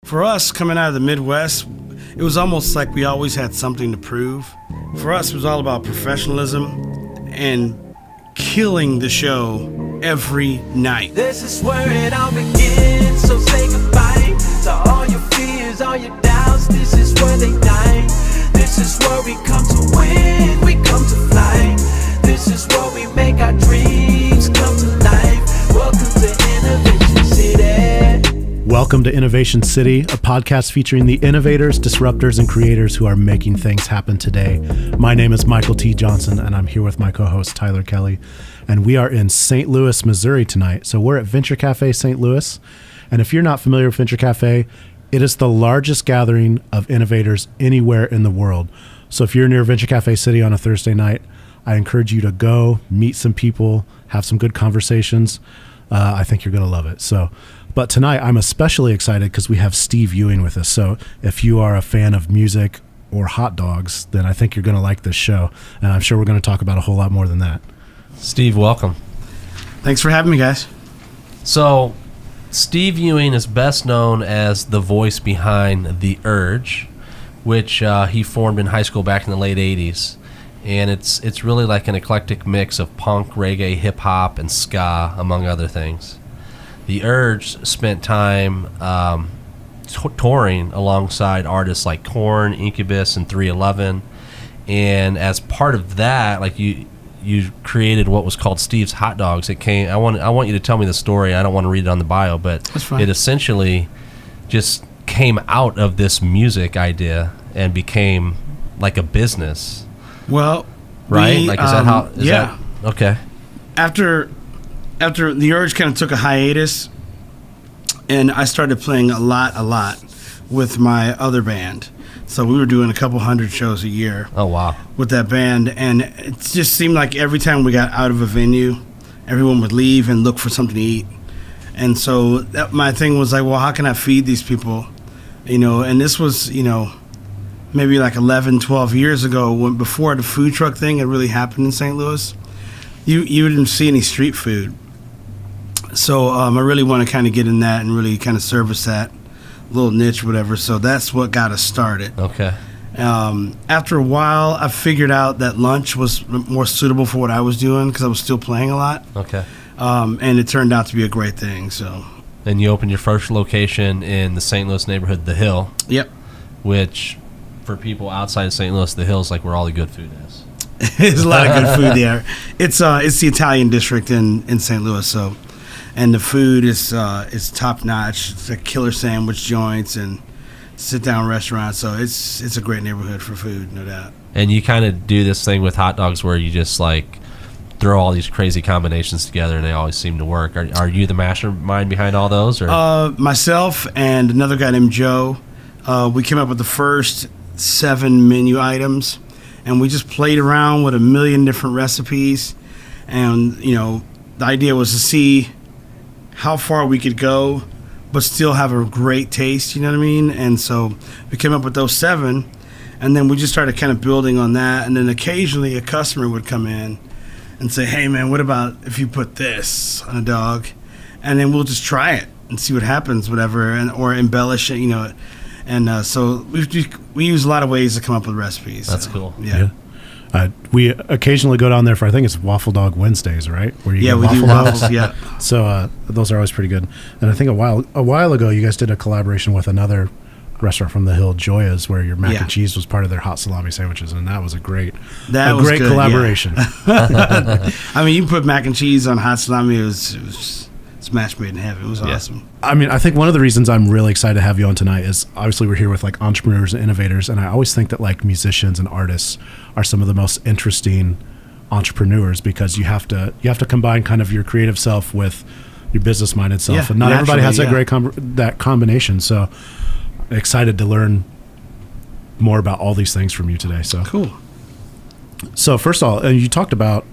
For us, coming out of the Midwest, it was almost like we always had something to prove. For us, it was all about professionalism and killing the show every night. This is where it all begins, so say goodbye to all your fears, all your doubts. This is where they die. This is where we come to win, we come to fly. This is where we make our dreams come to life. Welcome to Innovation City. Welcome to Innovation City, a podcast featuring the innovators, disruptors, and creators who are making things happen today. My name is Michael T. Johnson, and I'm here with my co-host Tyler Kelly, and we are in St. Louis, Missouri tonight. So we're at Venture Cafe St. Louis, and if you're not familiar with Venture Cafe, it is the largest gathering of innovators anywhere in the world. So if you're near Venture Cafe City on a Thursday night, I encourage you to go, meet some people, have some good conversations. I think you're going to love it. But tonight, I'm especially excited because we have Steve Ewing with us. So if you are a fan of music or hot dogs, then I think you're going to like this show. And I'm sure we're going to talk about a whole lot more than that. Steve, welcome. Thanks for having me, guys. So, Steve Ewing is best known as the voice behind The Urge, which he formed in high school back in the late 80s. And it's really like an eclectic mix of punk, reggae, hip-hop, and ska, among other things. The Urge spent time touring alongside artists like Korn, Incubus, and 311, and as part of that, like you created what was called Steve's Hot Dogs. It came. I want you to tell me the story. I don't want to read it on the bio, but it essentially just came out of this music idea and became like a business. Well, right? Like is that how? Yeah. That, okay. After The Urge kind of took a hiatus, and I started playing a lot with my other band. So we were doing a couple hundred shows a year. Oh, wow. With that band, and it just seemed like every time we got out of a venue, everyone would leave and look for something to eat. And so my thing was like, well, how can I feed these people? You know, and this was, maybe like 11, 12 years ago, before the food truck thing had really happened in St. Louis. You didn't see any street food. So I really want to kind of get in that and really kind of service that little niche, whatever. So that's what got us started. Okay. After a while, I figured out that lunch was more suitable for what I was doing because I was still playing a lot. Okay. And it turned out to be a great thing. So. And you opened your first location in the St. Louis neighborhood, The Hill. Yep. Which, for people outside of St. Louis, The Hill is like where all the good food is. There's a lot of good food there. It's the Italian district in St. Louis, so. And the food is top notch. It's a killer sandwich joints and sit down restaurants. So it's a great neighborhood for food, no doubt. And you kind of do this thing with hot dogs where you just like throw all these crazy combinations together and they always seem to work. Are you the mastermind behind all those? Or? Myself and another guy named Joe. We came up with the first 7 menu items, and we just played around with a million different recipes. And the idea was to see how far we could go, but still have a great taste, you know what I mean? And so we came up with those 7, and then we just started kind of building on that. And then occasionally a customer would come in and say, hey man, what about if you put this on a dog? And then we'll just try it and see what happens, whatever, or embellish it, And so we use a lot of ways to come up with recipes. That's cool. Yeah. We occasionally go down there for, I think it's Waffle Dog Wednesdays, right? Where you get we do dogs. waffles, yeah. So those are always pretty good. And I think a while ago, you guys did a collaboration with another restaurant from the Hill, Joya's, where your mac and cheese was part of their hot salami sandwiches, and that was a great good, collaboration. Yeah. I mean, you put mac and cheese on hot salami, it was match made in heaven. It was awesome. I mean, I think one of the reasons I'm really excited to have you on tonight is obviously we're here with like entrepreneurs and innovators, and I always think that like musicians and artists are some of the most interesting entrepreneurs because you have to combine kind of your creative self with your business minded self, and not everybody has that great that combination. So excited to learn more about all these things from you today. So cool. So first of all, you talked about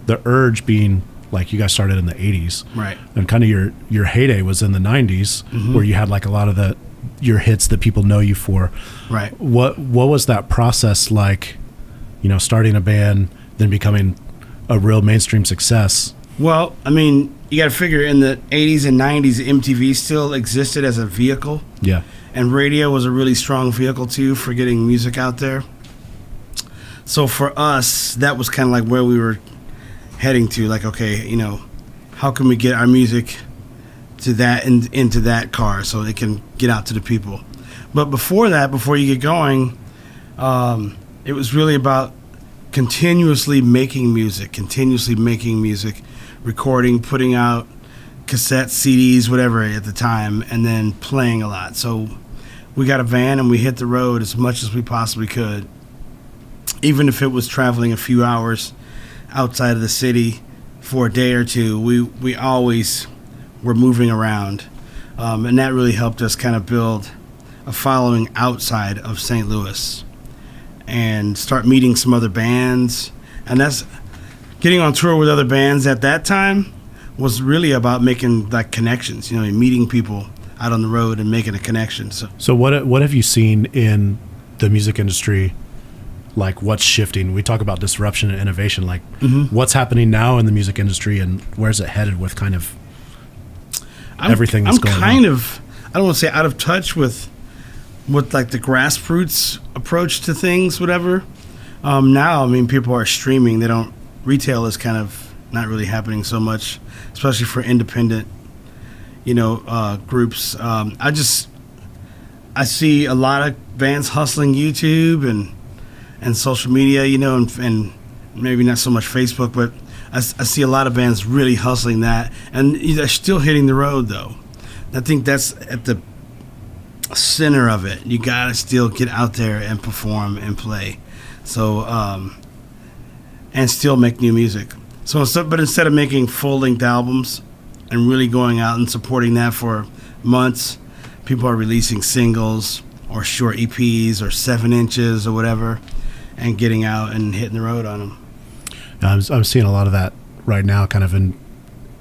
The Urge being like you guys started in the 80s, right? And kind of your heyday was in the 90s, where you had like a lot of your hits that people know you for, right? What was that process like? Starting a band, then becoming a real mainstream success. Well, I mean, you got to figure in the 80s and 90s, MTV still existed as a vehicle. Yeah. and radio was a really strong vehicle too for getting music out there. So for us, that was kind of like where we were heading to. Like, okay, you know, how can we get our music to that into that car so it can get out to the people? But before that, before you get going, it was really about continuously making music, recording, putting out cassettes, CDs, whatever at the time, and then playing a lot. So we got a van and we hit the road as much as we possibly could, even if it was traveling a few hours outside of the city for a day or two. We always were moving around, and that really helped us kind of build a following outside of St. Louis and start meeting some other bands. And that's getting on tour with other bands at that time was really about making like connections, you know, meeting people out on the road and making a connection. So what have you seen in the music industry? Like, what's shifting? We talk about disruption and innovation. Like, what's happening now in the music industry, and where's it headed with kind of everything that's going on? I'm kind of, I don't want to say out of touch with like the grassroots approach to things, whatever. Now, I mean, people are streaming. Retail is kind of not really happening so much, especially for independent, you know, groups. I see a lot of bands hustling YouTube and social media, you know, and maybe not so much Facebook, but I see a lot of bands really hustling that, and they're still hitting the road, though. I think that's at the center of it. You gotta still get out there and perform and play, so and still make new music. So instead of making full-length albums and really going out and supporting that for months, people are releasing singles or short EPs or 7 inches or whatever, and getting out and hitting the road on them. I'm seeing a lot of that right now, kind of in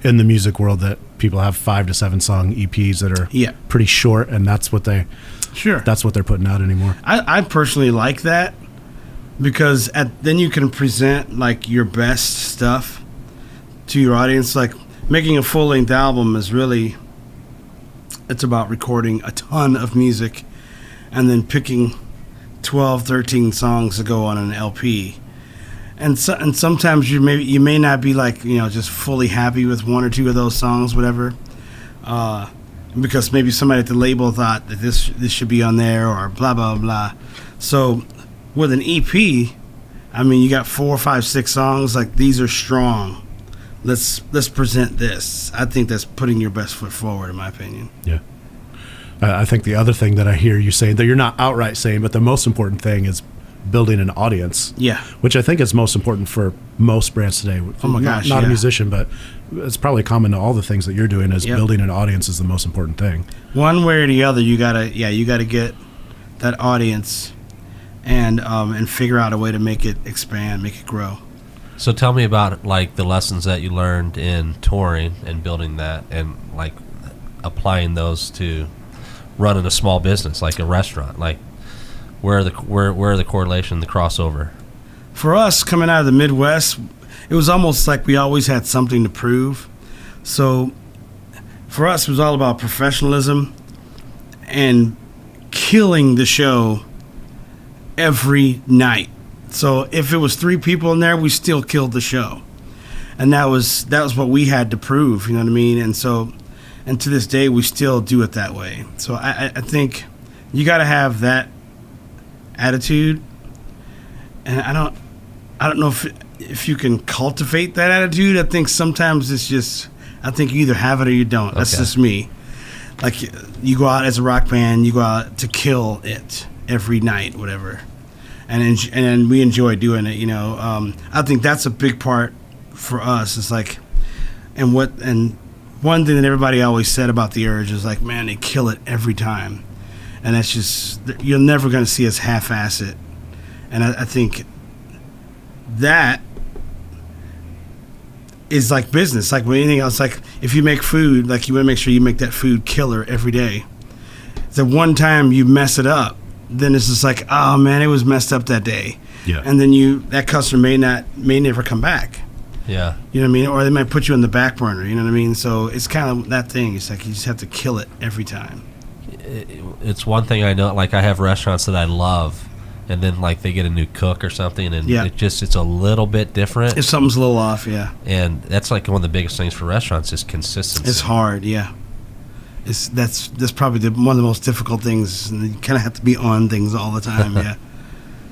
the music world, that people have 5 to 7 song EPs that are pretty short, and that's what they're putting out anymore. I personally like that, because then you can present like your best stuff to your audience. Like, making a full-length album is really, it's about recording a ton of music and then picking 12, 13 songs to go on an LP. And sometimes you may not be like, you know, just fully happy with 1 or 2 of those songs, whatever, because maybe somebody at the label thought that this should be on there, or blah blah blah. So with an EP, I mean, you got 4, 5, 6 songs. Like, these are strong. Let's present this. I think that's putting your best foot forward, in my opinion. Yeah. I think the other thing that I hear you saying, that you're not outright saying, but the most important thing is building an audience. Yeah. Which I think is most important for most brands today. Oh my gosh. Not a musician, but it's probably common to all the things that you're doing, is building an audience is the most important thing. One way or the other, you gotta get that audience and figure out a way to make it expand, make it grow. So tell me about like the lessons that you learned in touring and building that, and like applying those to running a small business like a restaurant. Like, where are the correlation, the crossover? For us, coming out of the Midwest, it was almost like we always had something to prove. So for us, it was all about professionalism and killing the show every night. So if it was 3 people in there, we still killed the show, and that was what we had to prove. You know what I mean? And so, and to this day, we still do it that way. So I think you got to have that attitude, and I don't know if you can cultivate that attitude. I think sometimes it's just, I think you either have it or you don't. Okay. That's just me. Like, you go out as a rock band, you go out to kill it every night, whatever. And we enjoy doing it, you know. I think that's a big part for us. It's like, and one thing that everybody always said about the Urge is like, man, they kill it every time, and that's just, you're never going to see us half-ass it. And I think that is like business, like with anything else. Like, if you make food, like, you want to make sure you make that food killer every day. The one time you mess it up, then it's just like, oh man, it was messed up that day. Yeah. And then that customer may never come back. Yeah. You know what I mean? Or they might put you on the back burner, you know what I mean? So it's kind of that thing. It's like, you just have to kill it every time. it's one thing I know. Like I have restaurants that I love, and then like they get a new cook or something, and it's a little bit different. If something's a little off, yeah. And that's like one of the biggest things for restaurants is consistency. It's hard, yeah. That's probably one of the most difficult things, and you kind of have to be on things all the time, yeah.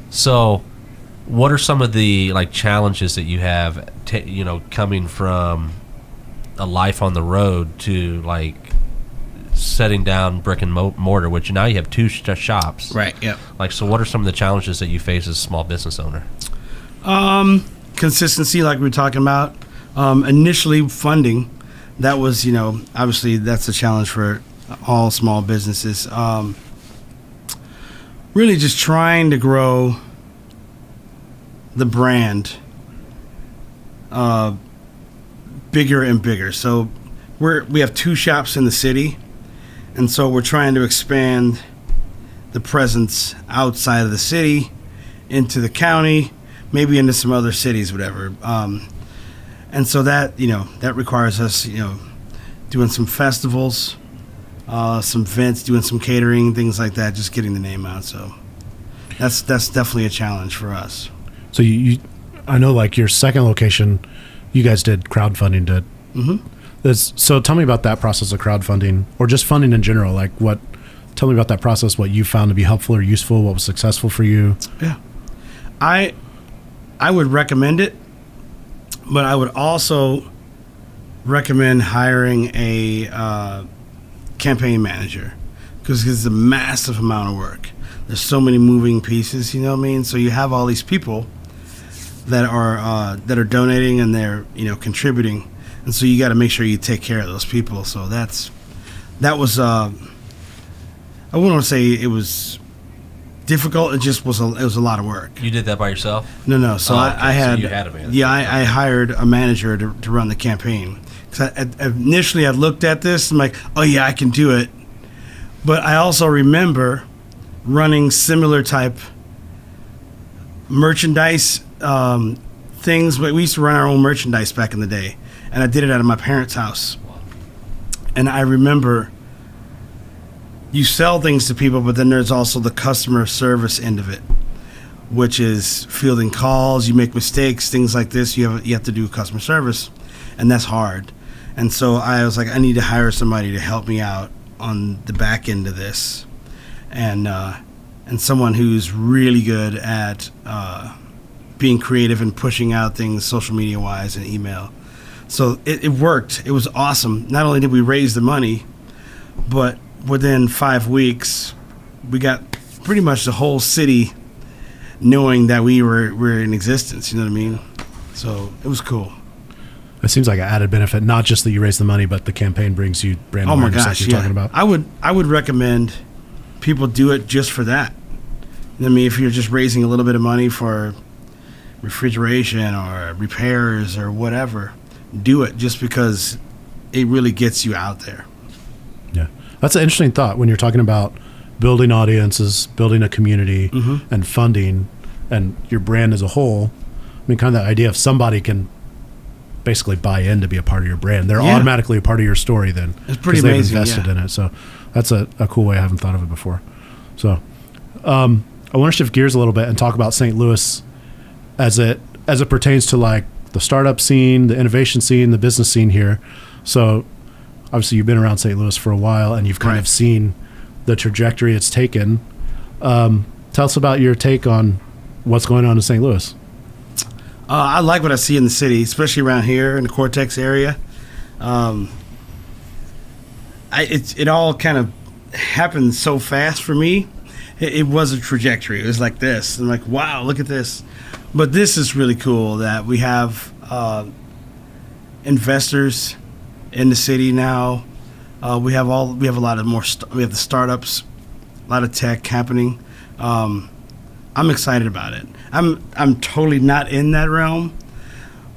So, what are some of the like challenges that you have, coming from a life on the road to like setting down brick and mortar, which now you have two shops, right? Yep. Like, so what are some of the challenges that you face as a small business owner? Consistency, like we were talking about. Initially, funding. That was, obviously that's a challenge for all small businesses. Really just trying to grow the brand bigger and bigger. So we have two shops in the city, and so we're trying to expand the presence outside of the city into the county, maybe into some other cities, whatever. And so that requires us, doing some festivals, some events, doing some catering, things like that, just getting the name out. So that's definitely a challenge for us. So I know like your second location, you guys did crowdfunding. So tell me about that process of crowdfunding, or just funding in general. Like tell me about that process, what you found to be helpful or useful, what was successful for you. Yeah. I would recommend it. But I would also recommend hiring a campaign manager, because it's a massive amount of work. There's so many moving pieces, you know what I mean? So you have all these people that are donating and they're contributing, and so you got to make sure you take care of those people. So that was I wouldn't want to say it was difficult. It just was it was a lot of work. You did that by yourself? No. So I had, so you had a manager. Yeah, I hired a manager to run the campaign. Because initially I looked at this and I'm like, oh yeah, I can do it. But I also remember running similar type merchandise things. But we used to run our own merchandise back in the day, and I did it out of my parents' house. And I remember, you sell things to people, but then there's also the customer service end of it, which is fielding calls. You make mistakes, things like this. You have to do customer service, and that's hard. And so I was like, I need to hire somebody to help me out on the back end of this, and someone who's really good at being creative and pushing out things social media wise and email. So it worked. It was awesome. Not only did we raise the money, but within 5 weeks, we got pretty much the whole city knowing that we were in existence. You know what I mean? So it was cool. It seems like an added benefit, not just that you raise the money, but the campaign brings you brand awareness, like you're talking about. I would recommend people do it just for that. I mean, if you're just raising a little bit of money for refrigeration or repairs or whatever, do it just because it really gets you out there. Yeah. That's an interesting thought when you're talking about building audiences, building a community, and funding, and your brand as a whole. I mean, kind of that idea of somebody can basically buy in to be a part of your brand. They're automatically a part of your story then. It's pretty amazing. They've invested in it. So that's a cool way. I haven't thought of it before. So I want to shift gears a little bit and talk about St. Louis as it pertains to like the startup scene, the innovation scene, the business scene here. So obviously you've been around St. Louis for a while and you've kind of seen the trajectory it's taken. Tell us about your take on what's going on in St. Louis. I like what I see in the city, especially around here in the Cortex area. It all kind of happened so fast for me. It was a trajectory. It was like this. I'm like, wow, look at this. But this is really cool that we have investors in the city now. We have a lot of more. We have the startups, a lot of tech happening. I'm excited about it. I'm totally not in that realm,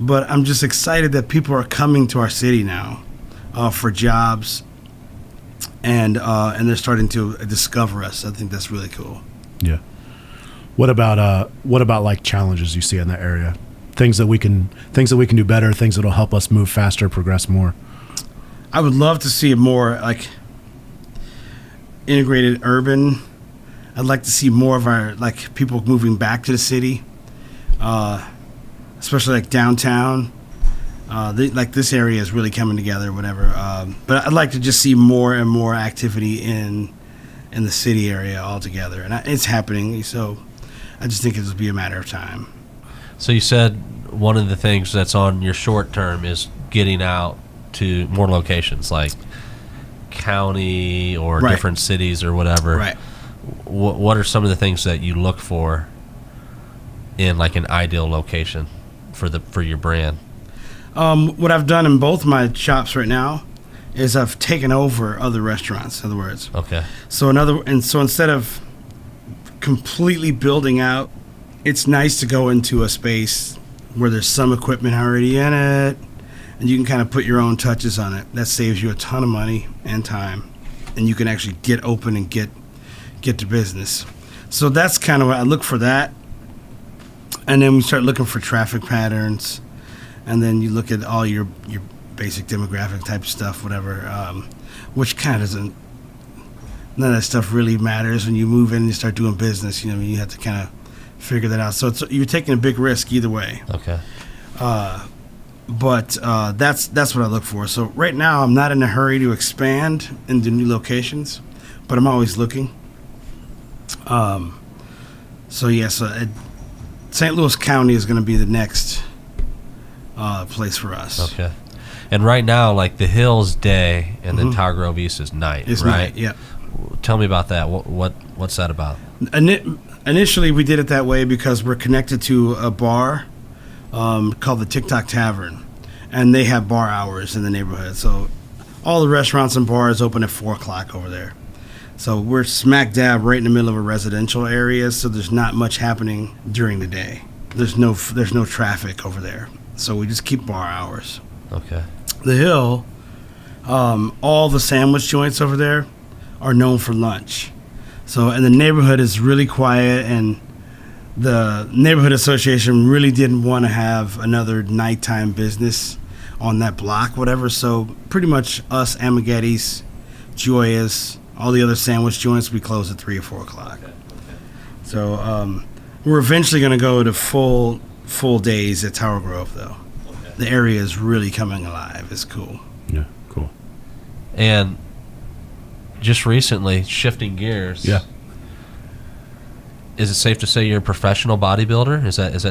but I'm just excited that people are coming to our city now for jobs, and they're starting to discover us. I think that's really cool. Yeah. What about like challenges you see in that area? Things that we can do better, things that'll help us move faster, progress more. I would love to see more like integrated urban. I'd like to see more of our like people moving back to the city, especially like downtown. Like this area is really coming together, whatever. But I'd like to just see more and more activity in the city area altogether, and it's happening. So I just think it'll be a matter of time. So you said one of the things that's on your short term is getting out to more locations, like county or Right. different cities or whatever. Right. What are some of the things that you look for in like an ideal location for your brand? What I've done in both my shops right now is I've taken over other restaurants. In other words, Okay. so instead of completely building out, it's nice to go into a space where there's some equipment already in it, and you can kind of put your own touches on it. That saves you a ton of money and time, and you can actually get open and get to business. So that's kind of what I look for that, and then we start looking for traffic patterns, and then you look at all your basic demographic type stuff, whatever, which kind of doesn't. None of that stuff really matters when you move in and you start doing business. You know, you have to kind of figure that out. So you're taking a big risk either way. Okay. But that's what I look for. So right now I'm not in a hurry to expand into new locations, but I'm always looking. So St. Louis County is going to be the next place for us. Okay. And right now, like the Hills day and then Tower Grove East is night, It's right? night, yeah. Tell me about that. What's that about? Initially, we did it that way because we're connected to a bar called the TikTok Tavern, and they have bar hours in the neighborhood. So all the restaurants and bars open at 4 o'clock over there. So we're smack dab right in the middle of a residential area, so there's not much happening during the day. There's no traffic over there, so we just keep bar hours. Okay. The Hill, all the sandwich joints over there are known for lunch. So, and the neighborhood is really quiet, and the neighborhood association really didn't want to have another nighttime business on that block, whatever. So pretty much us, Amaghetti's, Joya's, all the other sandwich joints, we close at 3 or 4 o'clock. Okay. So we're eventually going to go to full days at Tower Grove, though. Okay. The area is really coming alive. It's cool. Yeah, cool. And just recently, shifting gears. Yeah. Is it safe to say you're a professional bodybuilder? Is I'm this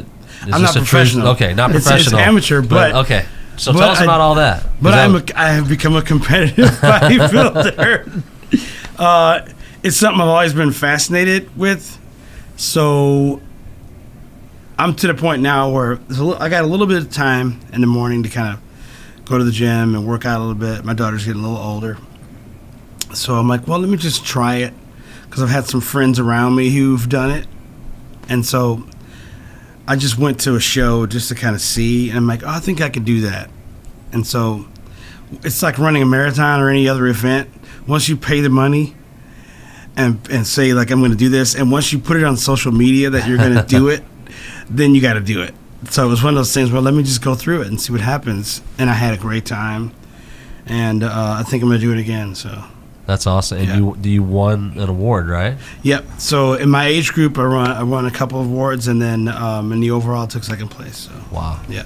not a professional. True, okay, not It's professional. amateur, but okay. So but tell us about all that. But I have become a competitive bodybuilder. It's something I've always been fascinated with. So I'm to the point now where I got a little bit of time in the morning to kind of go to the gym and work out a little bit. My daughter's getting a little older. So I'm like, well, let me just try it, because I've had some friends around me who've done it. And so I just went to a show just to kind of see, and I'm like, oh, I think I could do that. And so it's like running a marathon or any other event. Once you pay the money and say, like, I'm going to do this, and once you put it on social media that you're going to do it, then you got to do it. So it was one of those things, well, let me just go through it and see what happens. And I had a great time, and I think I'm going to do it again, so. That's awesome. And Yeah. you won an award, right? Yep. So in my age group, I won a couple of awards, and then in the overall, I took second place. So Wow. yeah.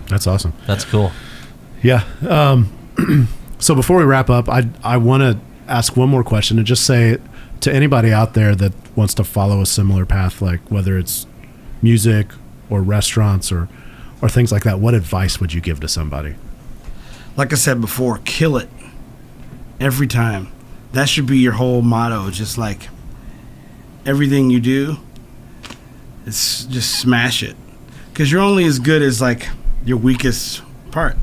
That's awesome. That's cool. Yeah. So before we wrap up, I want to ask one more question and just say to anybody out there that wants to follow a similar path, like whether it's music or restaurants or things like that, what advice would you give to somebody? Like I said before, kill it every time. That should be your whole motto. Just like everything you do, it's just smash it, because you're only as good as like your weakest part.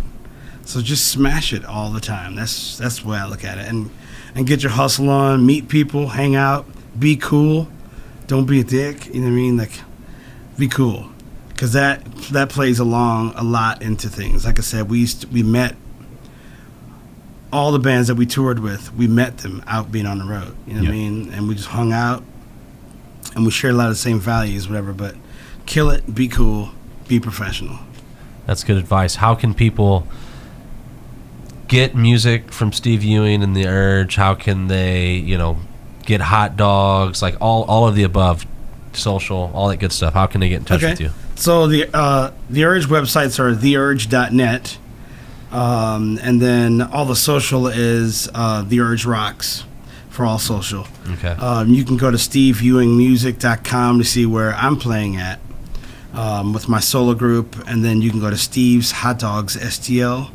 So just smash it all the time. That's the way I look at it. And get your hustle on, meet people, hang out, be cool. Don't be a dick. You know what I mean? Like, be cool, because that plays along a lot into things. Like I said, we met all the bands that we toured with. We met them out being on the road. You know what I mean? And we just hung out, and we shared a lot of the same values, whatever. But kill it, be cool, be professional. That's good advice. How can people get music from Steve Ewing and The Urge? How can they, get hot dogs, like all of the above, social, all that good stuff, how can they get in touch with you? So the Urge websites are theurge.net, and then all the social is The Urge Rocks for all social. Okay. You can go to steveewingmusic.com to see where I'm playing at with my solo group, and then you can go to Steve's Hot Dogs STL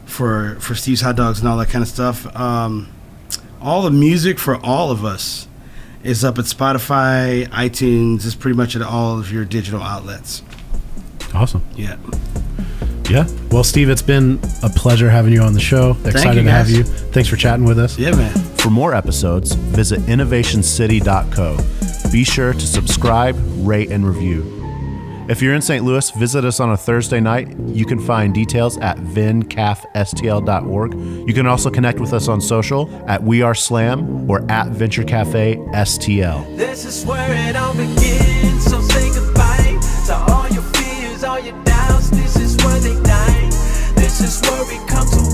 for Steve's Hot Dogs and all that kind of stuff. All the music for all of us is up at Spotify, iTunes. It's pretty much at all of your digital outlets. Awesome. Yeah. Yeah. Well, Steve, it's been a pleasure having you on the show. Excited to have you. Thanks for chatting with us. Yeah, man. For more episodes, visit innovationcity.co. Be sure to subscribe, rate, and review. If you're in St. Louis, visit us on a Thursday night. You can find details at vincafstl.org. You can also connect with us on social at We Are Slam or at Venture Cafe STL. This is where it all begins, so say goodbye to all your fears, all your doubts. This is where they die. This is where we come to